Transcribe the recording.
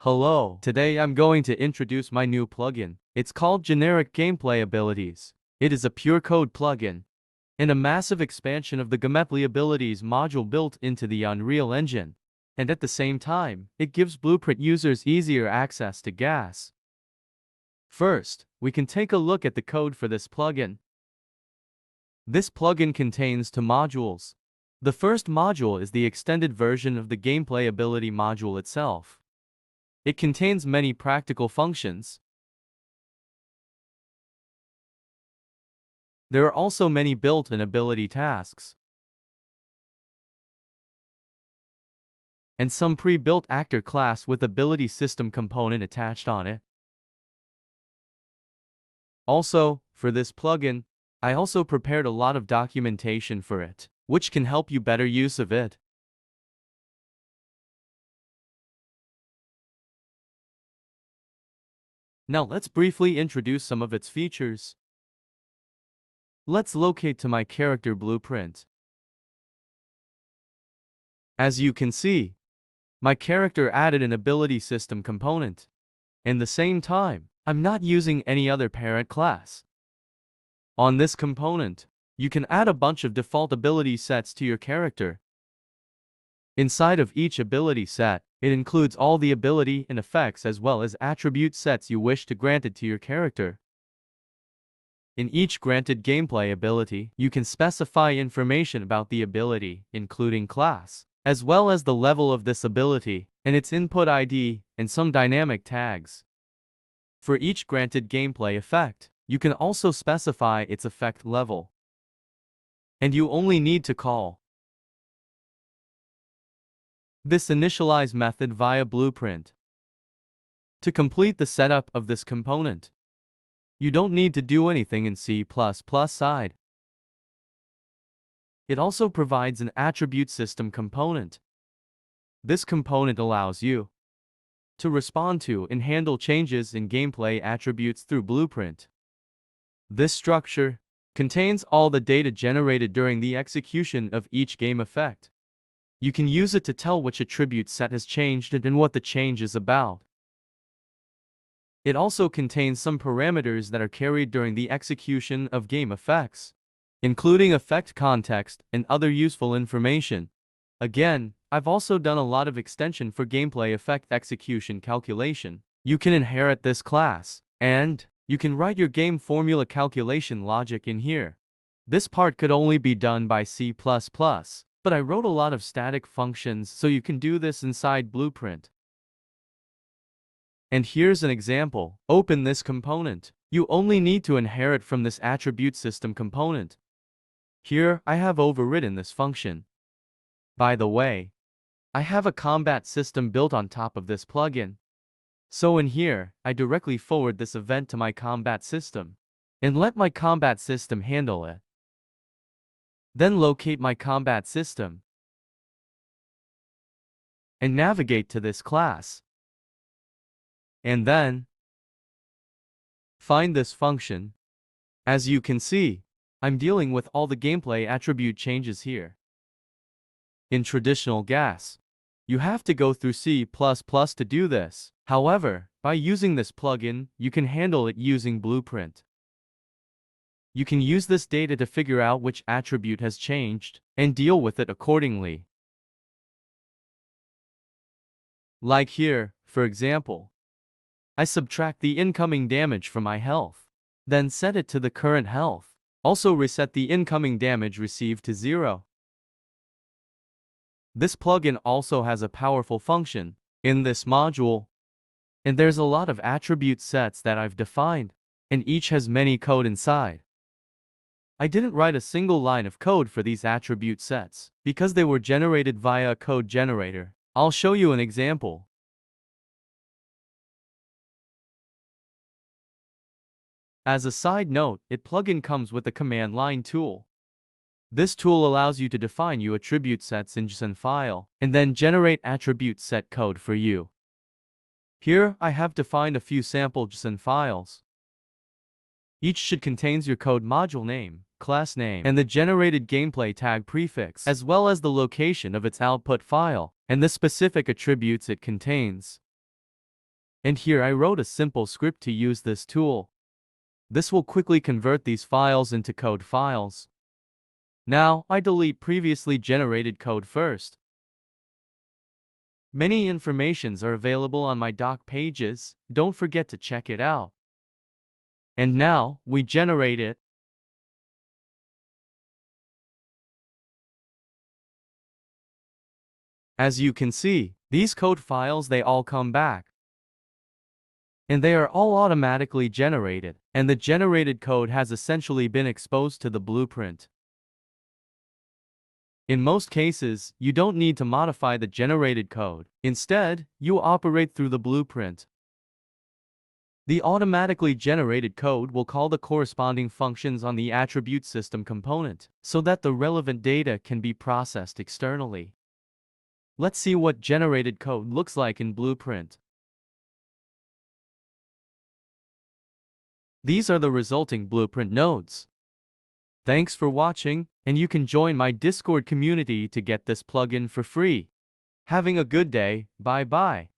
Hello, today I'm going to introduce my new plugin. It's called Generic GameplayAbilities. It is a pure code plugin and a massive expansion of the GameplayAbilities module built into the Unreal Engine. And at the same time, it gives Blueprint users easier access to GAS. First, we can take a look at the code for this plugin. This plugin contains two modules. The first module is the extended version of the GameplayAbility module itself. It contains many practical functions. There are also many built-in ability tasks and some pre-built actor class with ability system component attached on it. Also, for this plugin, I also prepared a lot of documentation for it, which can help you better use of it. Now let's briefly introduce some of its features. Let's locate to my character blueprint. As you can see, my character added an ability system component. At the same time, I'm not using any other parent class. On this component, you can add a bunch of default ability sets to your character. Inside of each ability set, it includes all the ability and effects as well as attribute sets you wish to grant it to your character. In each granted gameplay ability, you can specify information about the ability, including class, as well as the level of this ability, and its input ID, and some dynamic tags. For each granted gameplay effect, you can also specify its effect level. And you only need to call this initialize method via Blueprint to complete the setup of this component. You don't need to do anything in C++ side. It also provides an attribute system component. This component allows you to respond to and handle changes in gameplay attributes through Blueprint. This structure contains all the data generated during the execution of each game effect. You can use it to tell which attribute set has changed and what the change is about. It also contains some parameters that are carried during the execution of game effects, including effect context and other useful information. Again, I've also done a lot of extension for gameplay effect execution calculation. You can inherit this class, and you can write your game formula calculation logic in here. This part could only be done by C++, but I wrote a lot of static functions so you can do this inside Blueprint. And here's an example. Open this component. You only need to inherit from this attribute system component. Here, I have overridden this function. By the way, I have a combat system built on top of this plugin. So in here, I directly forward this event to my combat system and let my combat system handle it. Then locate my combat system and navigate to this class. And then find this function. As you can see, I'm dealing with all the gameplay attribute changes here. In traditional GAS, you have to go through C++ to do this. However, by using this plugin, you can handle it using Blueprint. You can use this data to figure out which attribute has changed and deal with it accordingly. Like here, for example, I subtract the incoming damage from my health, then set it to the current health. Also reset the incoming damage received to 0. This plugin also has a powerful function in this module, and there's a lot of attribute sets that I've defined, and each has many code inside. I didn't write a single line of code for these attribute sets because they were generated via a code generator. I'll show you an example. As a side note, it plugin comes with a command line tool. This tool allows you to define your attribute sets in Json file and then generate attribute set code for you. Here, I have defined a few sample Json files. Each should contain your code module name, class name, and the generated gameplay tag prefix, as well as the location of its output file and the specific attributes it contains. And here I wrote a simple script to use this tool. This will quickly convert these files into code files. Now, I delete previously generated code first. Many informations are available on my doc pages, don't forget to check it out. And now, we generate it. As you can see, these code files they all come back. And they are all automatically generated, and the generated code has essentially been exposed to the blueprint. In most cases, you don't need to modify the generated code. Instead, you operate through the blueprint. The automatically generated code will call the corresponding functions on the attribute system component, so that the relevant data can be processed externally. Let's see what generated code looks like in Blueprint. These are the resulting Blueprint nodes. Thanks for watching, and you can join my Discord community to get this plugin for free. Having a good day, bye-bye.